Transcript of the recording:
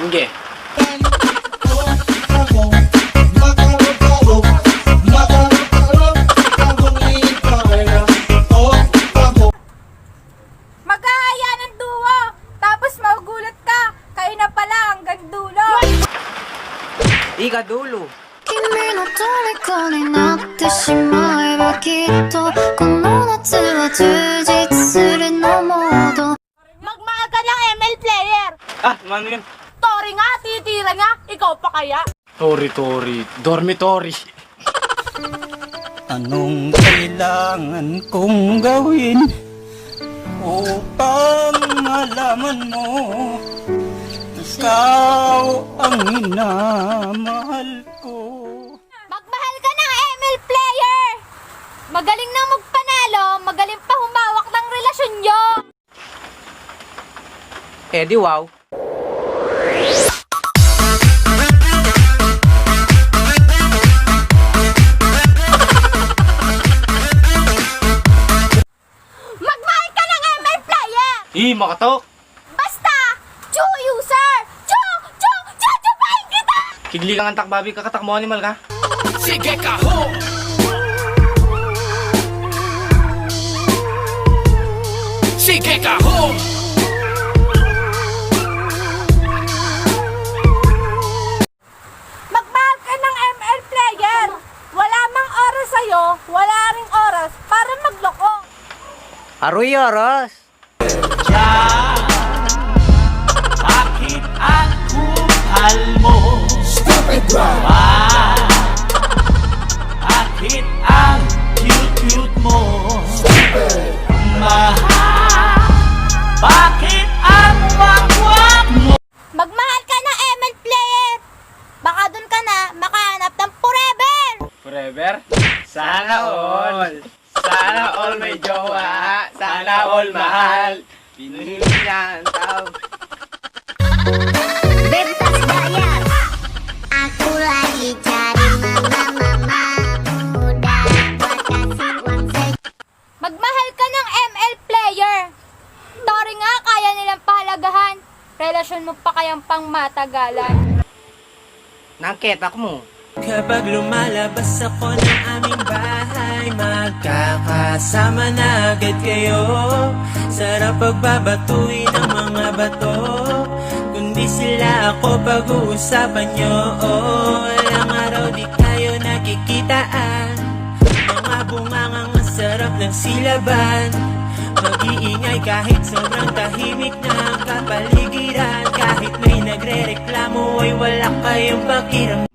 Sige. Mag-aaya ng duo, tapos magugulat ka. Kayo na pala hanggang dulo. Ika dulo. 君の虜になってしまえばきっとこの夏は充実するのモード Magmahal ka ng ML player. Ah, ano yun? Tori nga, titira nga. Ikaw pa kaya? Tori. Dormitory. Anong kailangan kong gawin upang malaman mo ikaw ang minamahal ko? Magmahal ka ng ML player. Magaling nang magpanalo, magaling pa humawak ng relasyon nyo. Eh di wow. Magmahal ka ng ML player. Makatok. Basta, Chu user. Chupain kita. Kigli kang antak babi, kakatak mo animal ka. Sige ka ho! Sige ka ho! Magmahal ka ng ML player. Wala mang oras sa'yo, wala ring oras para magloko. Aroy oras. Bakit ang kupal mo? Stupid Bakit ang cute mo? Mahal. Bakit ang wakwak mo? Magmahal ka ng ML player. Baka dun ka na makahanap ng forever. Forever? Sana all. Sana all may jowa. Sana all mahal. Pinilihan tao. Bebas bayar aku lagi cari mama muda buat kasih uang Magmahal ka ng ML player. Tori nga, kaya nilang pahalagahan. Relasyon mo pa kayang pang matagalan. Nangketak mo. Kapag lumalabas ako ng aming bahay, magkakasama na agad kayo. Sarap pagbabatuin ng mga bato, kundi sila ako pag-uusapan nyo. Ilang araw di kayo nakikitaan, mga bungangang masarap ng silaban. Mag-iingay kahit sobrang tahimik na ang kapaligiran. Kahit may nagre-reklamo ay wala kayong pakiramdam.